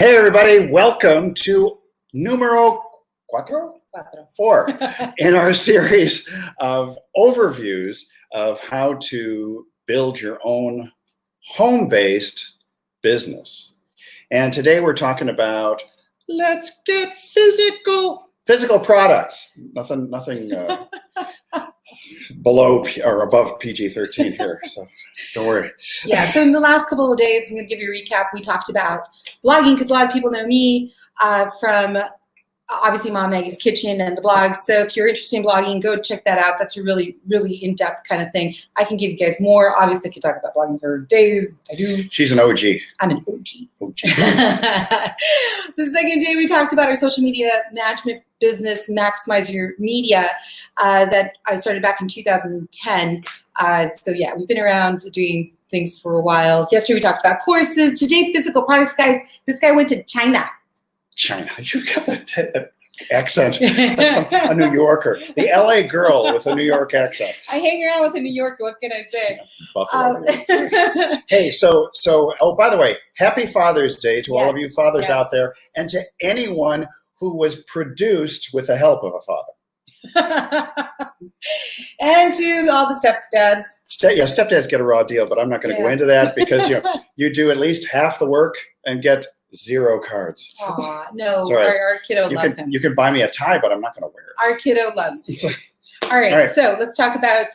Hey everybody, welcome to numero four in our series of overviews of how to build your own home-based business. And today we're talking about let's get physical products. Nothing below or above PG-13 here, so don't worry. Yeah, so in the last couple of days, I'm going to give you a recap. We talked about blogging because a lot of people know me from obviously Mom Maggie's Kitchen and the blog. So if you're interested in blogging, go check that out. That's a really, really in-depth kind of thing. I can give you guys more. Obviously, I could talk about blogging for days. I do. She's an OG. I'm an OG. The second day, we talked about our social media management business, Maximize Your Media, that I started back in 2010. So yeah, we've been around doing things for a while. Yesterday, we talked about courses. Today, physical products, guys. This guy went to China. You got an accent, like a New Yorker. The LA girl with a New York accent. I hang around with a New Yorker. What can I say? Buffalo. Hey, so oh, by the way, happy Father's Day to all of you fathers out there, and to anyone who was produced with the help of a father. And to all the stepdads. Stepdads get a raw deal, but I'm not going to go into that because you do at least half the work and get 0 cards. Aw, no, our kiddo loves him. You can buy me a tie, but I'm not going to wear it. Our kiddo loves you. All right, so let's talk about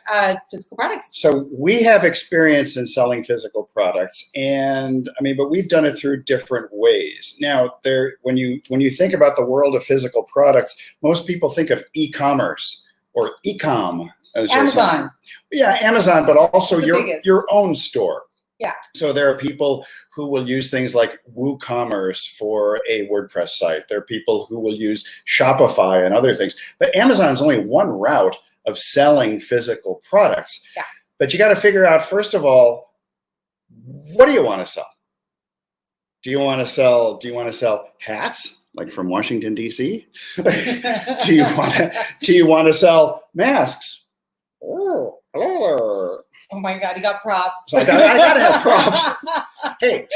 physical products. So we have experience in selling physical products, and but we've done it through different ways. Now, when you think about the world of physical products, most people think of e-commerce or e-com. Amazon. Yeah, Amazon, but also your own store. Yeah. So there are people who will use things like WooCommerce for a WordPress site. There are people who will use Shopify and other things. But Amazon is only one route of selling physical products. Yeah. But you got to figure out, first of all, what do you want to sell? Do you want to sell hats, like from Washington, D.C.? Do you want to sell masks? Oh, hello. Oh my God, you got props. So I gotta have props. Hey,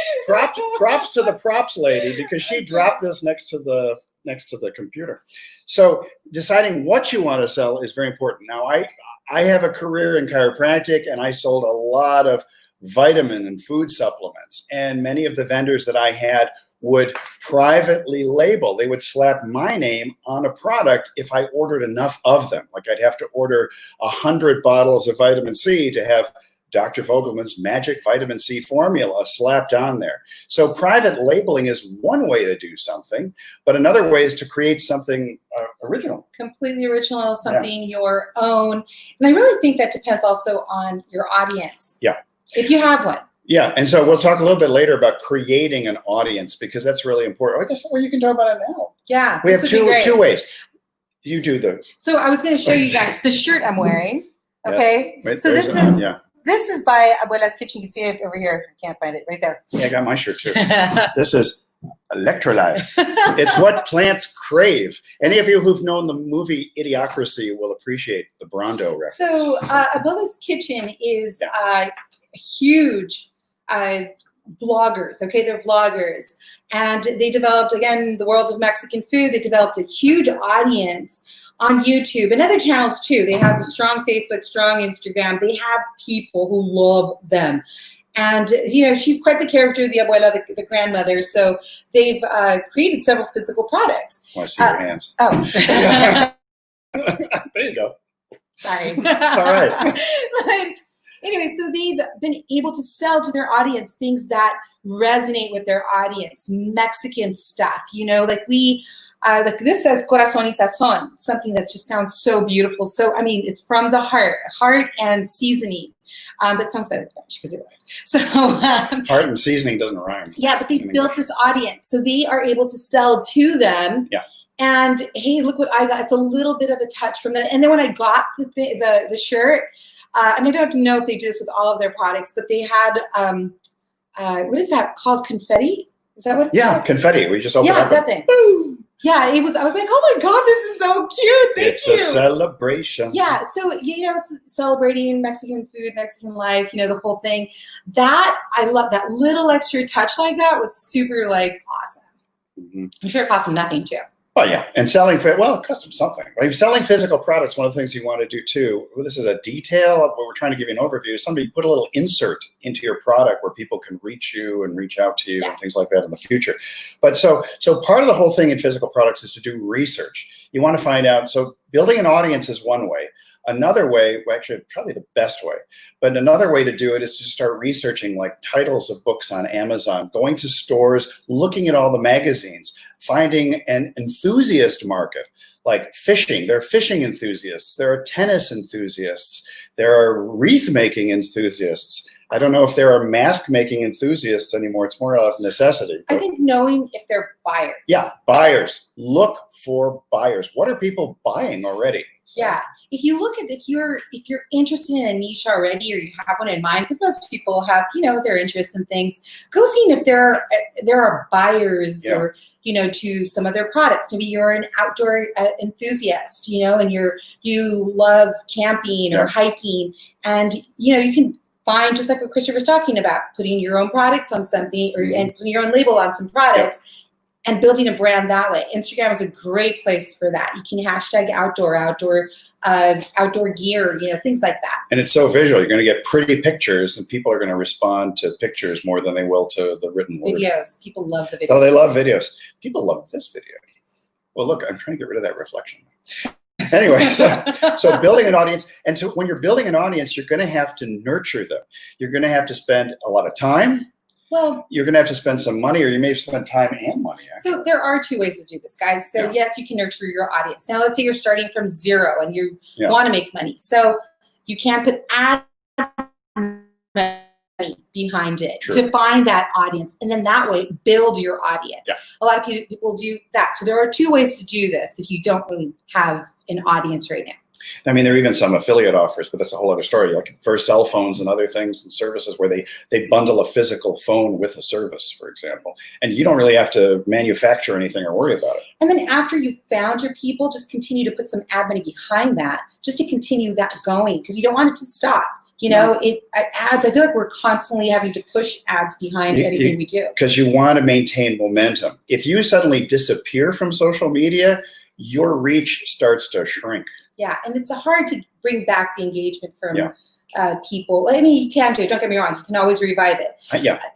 props to the props lady, because she dropped this next to the computer. So deciding what you want to sell is very important. Now, I have a career in chiropractic, and I sold a lot of vitamin and food supplements, and many of the vendors that I had would privately label. They would slap my name on a product if I ordered enough of them. Like I'd have to order 100 bottles of vitamin C to have Dr. Vogelman's magic vitamin C formula slapped on there. So private labeling is one way to do something, but another way is to create something original. Completely original, something your own. And I really think that depends also on your audience. Yeah. If you have one. Yeah, and so we'll talk a little bit later about creating an audience, because that's really important. I guess you can talk about it now. Yeah, we have two ways. You do the. So I was going to show you guys the shirt I'm wearing. Okay, yes. So this is by Abuela's Kitchen. You can see it over here. I can't find it right there. Yeah, I got my shirt too. This is electrolytes. It's what plants crave. Any of you who've known the movie Idiocracy will appreciate the Brando reference. So Abuela's Kitchen is huge vloggers. Okay, they're vloggers, and they developed, again, the world of Mexican food. They developed a huge audience on YouTube and other channels too. They have a strong Facebook, strong Instagram. They have people who love them. And, she's quite the character, the abuela, the grandmother. So they've created several physical products. I see your hands. Oh. There you go. Sorry. It's all right. Anyway, so they've been able to sell to their audience things that resonate with their audience, Mexican stuff, like like this says corazón y sazón, something that just sounds so beautiful. So, it's from the heart and seasoning. That sounds better in Spanish because it rhymes. So, heart and seasoning doesn't rhyme. Yeah, but they built this audience. So they are able to sell to them. Yeah. And hey, look what I got. It's a little bit of a touch from that. And then when I got the shirt, and I don't know if they do this with all of their products, but they had, what is that called? Confetti? Is that what it's called? Confetti. We just opened up. Yeah, that thing. Boom. Yeah, I was like, oh my God, this is so cute. Thank you. It's a celebration. Yeah, so, it's celebrating Mexican food, Mexican life, the whole thing. That, I love that little extra touch like that was super, awesome. I'm sure it costs them nothing too. Oh yeah, and it costs them something. Like selling physical products, one of the things you want to do too. This is a detail of what we're trying to give you an overview. Somebody put a little insert into your product where people can reach you and reach out to you and things like that in the future. But so part of the whole thing in physical products is to do research. You want to find out. So building an audience is one way. Another way, well, actually probably the best way, but another way to do it is to start researching like titles of books on Amazon, going to stores, looking at all the magazines, finding an enthusiast market, like fishing. There are fishing enthusiasts. There are tennis enthusiasts. There are wreath making enthusiasts. I don't know if there are mask making enthusiasts anymore. It's more of necessity. I think knowing if they're buyers. Yeah, buyers. Look for buyers. What are people buying already? Yeah. If you look at if you're interested in a niche already, or you have one in mind, because most people have their interests in things, go see if there are buyers or to some of their products. Maybe you're an outdoor enthusiast, and you love camping or hiking, and you can find, just like what Christopher was talking about, putting your own products on something and putting your own label on some products. And building a brand that way. Instagram is a great place for that. You can hashtag outdoor gear, things like that. And it's so visual. You're going to get pretty pictures, and people are going to respond to pictures more than they will to the written word. Videos. People love the videos. Oh, they love videos. People love this video. Well, look, I'm trying to get rid of that reflection. Anyway, so building an audience, and so when you're building an audience, you're going to have to nurture them. You're going to have to spend a lot of time. Well, you're going to have to spend some money, or you may spend time and money. Actually. So there are two ways to do this, guys. So yes, you can nurture your audience. Now, let's say you're starting from zero and you want to make money. So you can put ad money behind it to find that audience, and then that way build your audience. Yeah. A lot of people do that. So there are two ways to do this if you don't really have an audience right now. I mean, there are even some affiliate offers, but that's a whole other story. Like for cell phones and other things and services where they bundle a physical phone with a service, for example. And you don't really have to manufacture anything or worry about it. And then after you've found your people, just continue to put some ad money behind that, just to continue that going, because you don't want it to stop. Ads, I feel like we're constantly having to push ads behind anything we do. Because you want to maintain momentum. If you suddenly disappear from social media, your reach starts to shrink. Yeah, and it's hard to bring back the engagement from people. I mean, you can do it. Don't get me wrong. You can always revive it.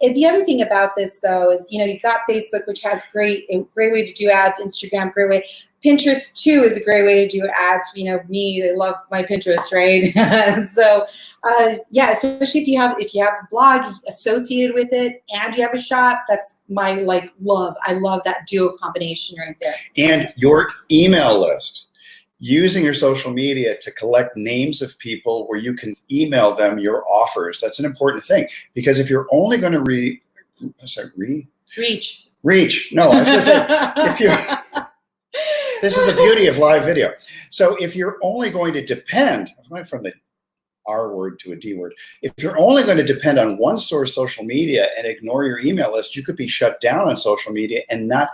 And the other thing about this, though, is you've got Facebook, which has a great way to do ads. Instagram, great way. Pinterest too is a great way to do ads. I love my Pinterest, right? So, especially if you have a blog associated with it and you have a shop, that's my love. I love that duo combination right there. And your email list. Using your social media to collect names of people where you can email them your offers. That's an important thing, because if you're only going to reach. No, I was going to say if you. This is the beauty of live video. So if you're only going to depend, I went from the R word to a D word. If you're only going to depend on one source, social media, and ignore your email list, you could be shut down on social media and not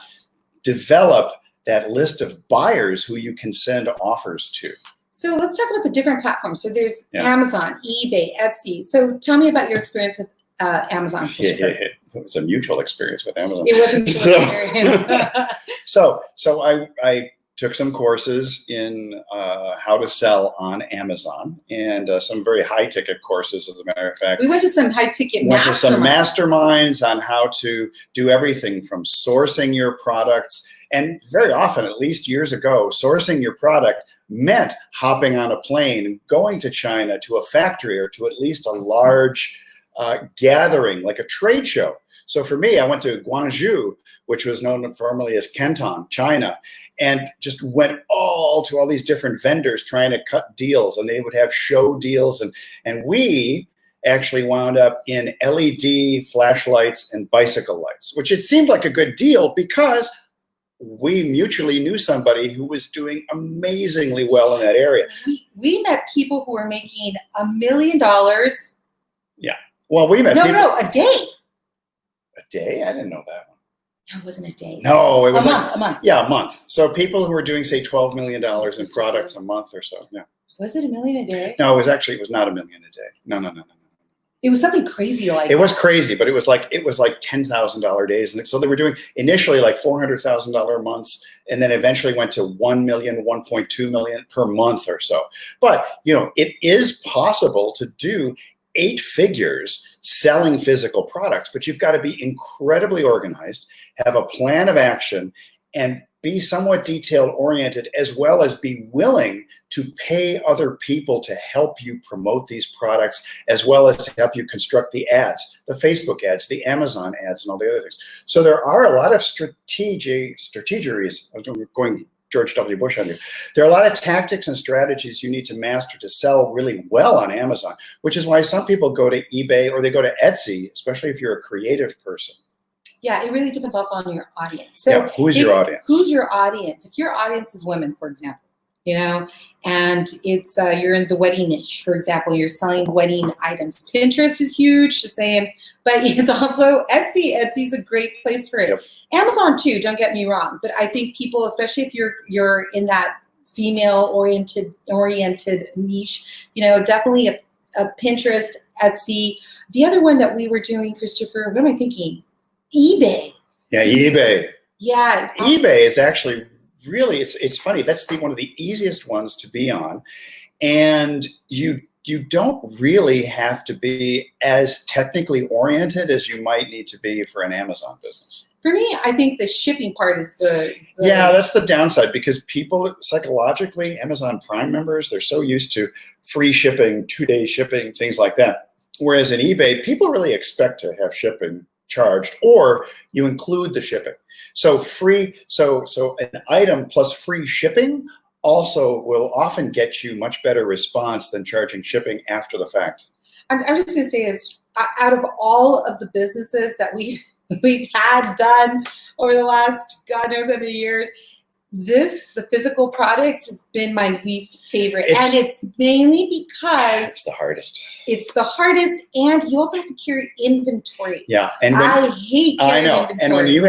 develop that list of buyers who you can send offers to. So let's talk about the different platforms. So there's Amazon, eBay, Etsy. So tell me about your experience with Amazon. It was a mutual experience with Amazon. It was a mutual experience. So I took some courses in how to sell on Amazon, and some very high ticket courses, as a matter of fact. We went to some high ticket masterminds on how to do everything from sourcing your products. And very often, at least years ago, sourcing your product meant hopping on a plane and going to China, to a factory, or to at least a large gathering, like a trade show. So for me, I went to Guangzhou, which was known formerly as Canton, China, and just went to all these different vendors trying to cut deals, and they would have show deals. And we actually wound up in LED flashlights and bicycle lights, which it seemed like a good deal because we mutually knew somebody who was doing amazingly well in that area. We met people who were making $1 million. Yeah. Well, we met people. No, a day. A day? I didn't know that one. No, it wasn't a day. No, it was a month. Yeah, a month. So people who were doing, say, $12 million in products a month or so. Yeah. Was it $1 million a day? No, it was not $1 million a day. No. It was something crazy like It was crazy, but it was like $10,000 days, and so they were doing initially like $400,000 months, and then eventually went to 1 million, 1.2 million per month or so. But it is possible to do 8 figures selling physical products, but you've got to be incredibly organized, have a plan of action, and be somewhat detail oriented, as well as be willing to pay other people to help you promote these products, as well as to help you construct the ads, the Facebook ads, the Amazon ads, and all the other things. So there are a lot of strategies. I'm going George W. Bush on you. There are a lot of tactics and strategies you need to master to sell really well on Amazon, which is why some people go to eBay or they go to Etsy, especially if you're a creative person. Yeah, it really depends also on your audience. So who's your audience? Who's your audience? If your audience is women, for example, and it's you're in the wedding niche, for example, you're selling wedding items. Pinterest is huge, just saying, but it's also Etsy. Etsy's a great place for it. Yep. Amazon too, don't get me wrong, but I think people, especially if you're in that female oriented niche, definitely a Pinterest, Etsy. The other one that we were doing, Christopher, what am I thinking? eBay. Yeah, eBay. Yeah. eBay is actually really, it's funny. That's one of the easiest ones to be on. And you don't really have to be as technically oriented as you might need to be for an Amazon business. For me, I think the shipping part is the yeah, that's the downside, because people psychologically, Amazon Prime members, they're so used to free shipping, 2-day shipping, things like that. Whereas in eBay, people really expect to have shipping charged, or you include the shipping. So an item plus free shipping also will often get you much better response than charging shipping after the fact. I'm just going to say is, out of all of the businesses that we've had done over the last God knows how many years, the physical products has been my least favorite. And it's mainly because it's the hardest. It's the hardest, and you also have to carry inventory. Yeah, and I hate carrying inventory. And when you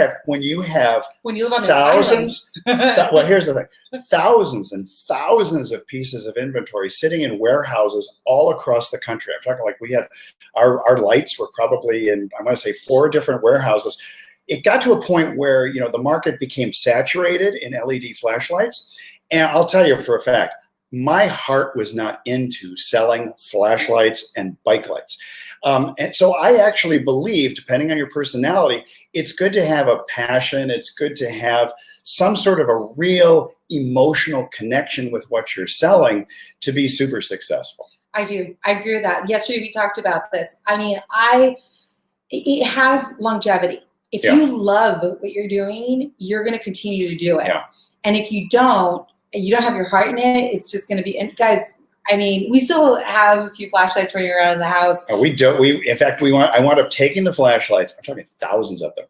have when you live on thousands, well, here's the thing: thousands and thousands of pieces of inventory sitting in warehouses all across the country. I'm talking like we had our lights were probably in, I want to say, 4 different warehouses. It got to a point where the market became saturated in LED flashlights, and I'll tell you for a fact, my heart was not into selling flashlights and bike lights. And so I actually believe, depending on your personality, it's good to have a passion. It's good to have some sort of a real emotional connection with what you're selling to be super successful. I do. I agree with that. Yesterday we talked about this. I mean, it has longevity. If you love what you're doing, you're going to continue to do it. Yeah. And if you don't, and you don't have your heart in it, it's just going to be, and guys, I mean, we still have a few flashlights running around the house. We don't. In fact, I wound up taking the flashlights. I'm talking thousands of them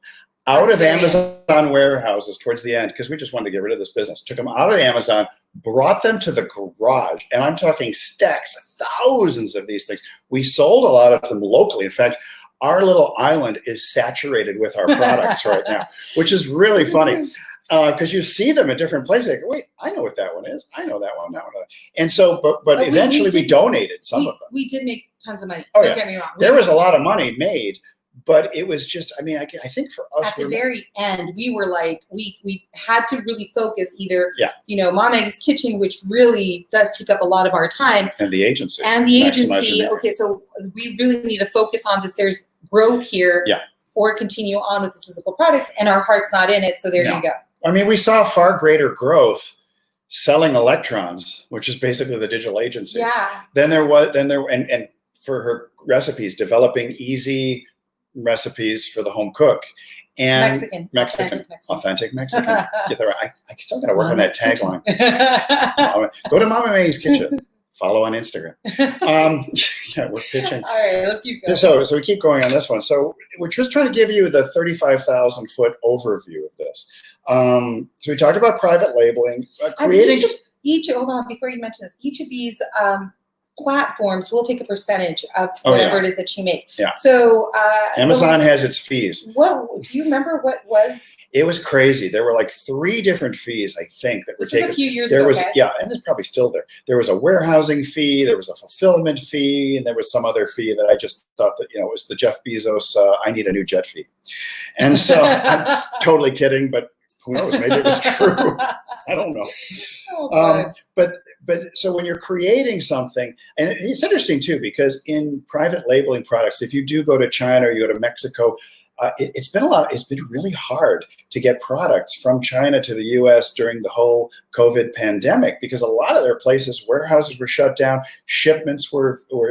out of Amazon warehouses towards the end, because we just wanted to get rid of this business. Took them out of Amazon, brought them to the garage, and I'm talking stacks, thousands of these things. We sold a lot of them locally. In fact, our little island is saturated with our products right now, which is really funny. Because you see them at different places. Like, wait, I know what that one is. I know that one. And so, but eventually we donated some of them. We did make tons of money. Oh, Don't get me wrong. There was a lot of money made, but it was just, I mean, I think for us. At the very end, we were like, we had to really focus either, Mom Egg's Kitchen, which really does take up a lot of our time. And the agency. Okay, so we really need to focus on this. There's growth here. Yeah. Or continue on with the physical products, and our heart's not in it. So there you go. I mean, we saw far greater growth selling electrons, which is basically the digital agency. Yeah. Then for her recipes, developing easy recipes for the home cook. And Authentic Mexican. Get that right. I still got to work on that tagline. Go to Mama Mae's Kitchen. Follow on Instagram. Yeah, we're pitching. All right, let's keep going. So we keep going on this one. So we're just trying to give you the 35,000 foot overview of this. So we talked about private labeling, creating. Hold on, before you mention this, each of these platforms will take a percentage of Oh, whatever yeah. it is that you make. Yeah. So Amazon has its fees. What do you remember? What was It was crazy. There were like 3 different fees, I think, that were this? Was taken. a few years There ago. was, okay? yeah, and it's probably still there. There was a warehousing fee, there was a fulfillment fee, and there was some other fee that I just thought that, it was the Jeff Bezos, I need a new jet fee. And so I'm just totally kidding, but who knows? Maybe it was true. I don't know. Oh, But so when you're creating something, and it's interesting too, because in private labeling products, if you do go to China or you go to Mexico, it's been really hard to get products from China to the US during the whole COVID pandemic, because a lot of their places, warehouses were shut down, shipments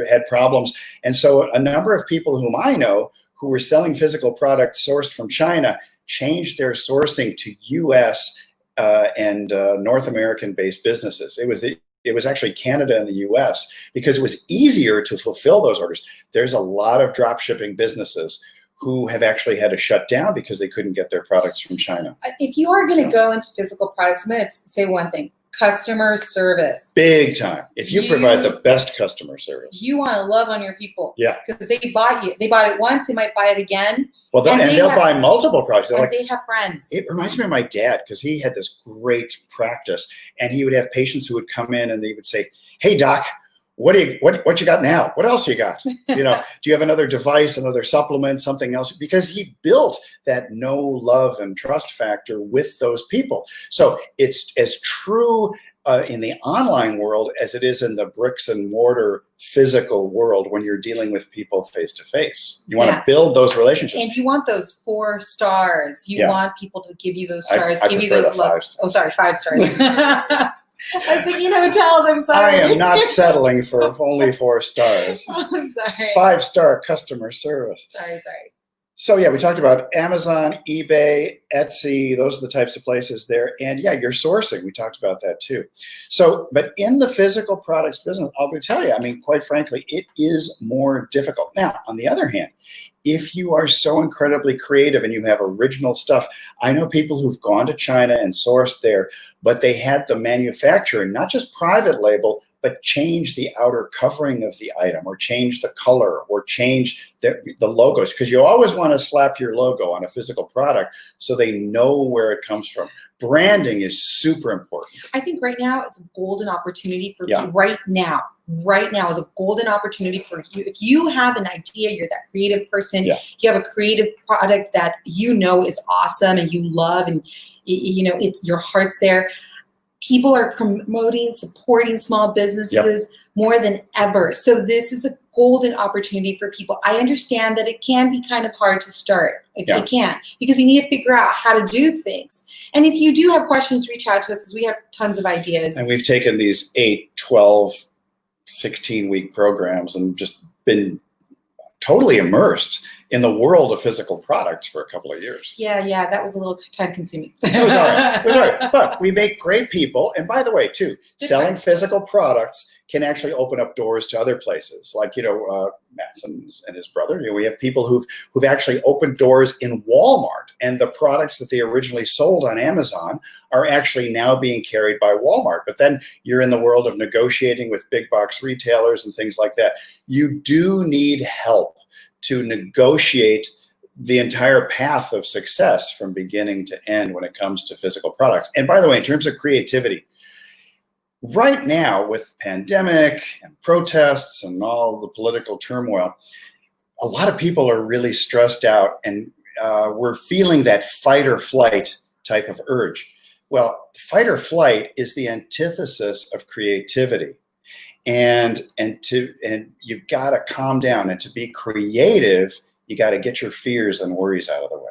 had problems. And so a number of people whom I know who were selling physical products sourced from China changed their sourcing to US and North American based businesses. It was actually Canada and the US, because it was easier to fulfill those orders. There's a lot of drop shipping businesses who have actually had to shut down because they couldn't get their products from China. if you are going to go into physical products, I'm going to say one thing: customer service. Big time. If you provide the best customer service. You want to love on your people. Yeah. Because they bought you. They bought it once, they might buy it again. Well, they'll buy multiple products. And like, they have friends. It reminds me of my dad, because he had this great practice, and he would have patients who would come in and they would say, "Hey doc, what you got now? What else you got? Do you have another device, another supplement, something else?" Because he built that know, love, and trust factor with those people. So it's as true in the online world as it is in the bricks and mortar physical world when you're dealing with people face to face. You want to build those relationships. And you want those 4 stars. You want people to give you those stars, I give you prefer those the 5 stars. Oh, sorry, 5 stars. I was thinking hotels. I'm sorry. I am not settling for only 4 stars. Oh, sorry. 5-star customer service. Sorry. So yeah, we talked about Amazon, eBay, Etsy. Those are the types of places there. And yeah, your sourcing, we talked about that too. So, but in the physical products business, I'll tell you, I mean, quite frankly, it is more difficult. Now, on the other hand, if you are so incredibly creative and you have original stuff, I know people who've gone to China and sourced there, but they had the manufacturing, not just private label, but change the outer covering of the item, or change the color, or change the logos, because you always want to slap your logo on a physical product so they know where it comes from. Branding is super important. I think right now it's a golden opportunity for you. Right now is a golden opportunity for you. If you have an idea, you're that creative person, you have a creative product that is awesome and you love, and it's your heart's there. People are promoting, supporting small businesses more than ever. So this is a golden opportunity for people. I understand that it can be kind of hard to start. It can, because you need to figure out how to do things. And if you do have questions, reach out to us, because we have tons of ideas. And we've taken these 8, 12, 16-week programs and just been totally immersed in the world of physical products for a couple of years. Yeah, that was a little time consuming. It was all right. But we make great people. And by the way, too, selling physical products can actually open up doors to other places. Like, Matson and his brother, we have people who've actually opened doors in Walmart, and the products that they originally sold on Amazon are actually now being carried by Walmart. But then you're in the world of negotiating with big box retailers and things like that. You do need help to negotiate the entire path of success from beginning to end when it comes to physical products. And by the way, in terms of creativity, right now with pandemic and protests and all the political turmoil, a lot of people are really stressed out, and we're feeling that fight or flight type of urge. Well, fight or flight is the antithesis of creativity. And you've got to calm down, and to be creative, you got to get your fears and worries out of the way.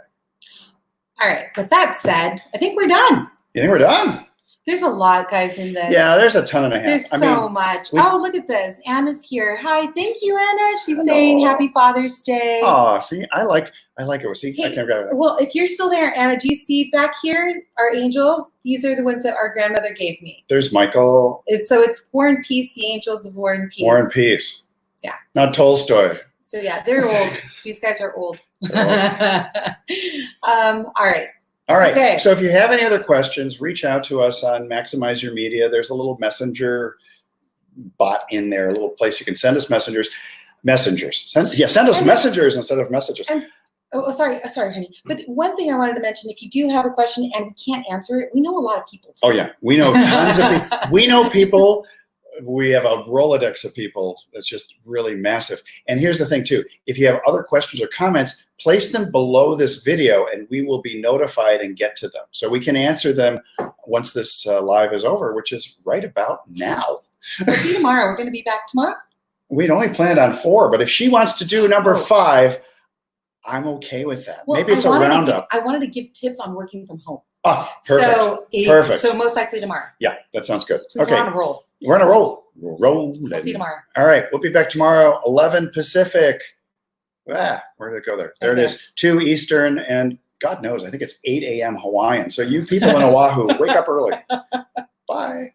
All right. With that said, I think we're done. You think we're done? There's a lot, guys, in this. Yeah, there's a ton and a half. There's so much. Oh, look at this. Anna's here. Hi, thank you, Anna. She's saying Happy Father's Day. Oh, see, I like it. See, I can grab it. Well, if you're still there, Anna, do you see back here our angels? These are the ones that our grandmother gave me. There's Michael. It's War and Peace, the angels of War and Peace. War and Peace. Yeah. Not Tolstoy. So yeah, they're old. These guys are old. All right. All right. Okay. So if you have any other questions, reach out to us on Maximize Your Media. There's a little messenger bot in there, a little place you can send us messengers. Send us messengers instead of messages. And sorry, honey. But one thing I wanted to mention: if you do have a question and we can't answer it, we know a lot of people. Oh yeah, we know tons of people. We know people. We have a Rolodex of people that's just really massive. And here's the thing too: if you have other questions or comments, place them below this video, and we will be notified and get to them, so we can answer them once this live is over, which is right about now. We'll see you tomorrow. We're going to be back tomorrow. We'd only planned on 4, but if she wants to do number 5, I'm okay with that. Well, maybe it's a roundup. I wanted to give tips on working from home. Oh, perfect. Perfect. So most likely tomorrow. Yeah, that sounds good. Since Okay, we're on a roll. we're on a roll. We're rolling. We'll see you tomorrow. All right, we'll be back tomorrow, 11 Pacific. Where did it go there? There it is, 2 Eastern, and God knows, I think it's 8 a.m. Hawaiian. So you people in Oahu, wake up early. Bye.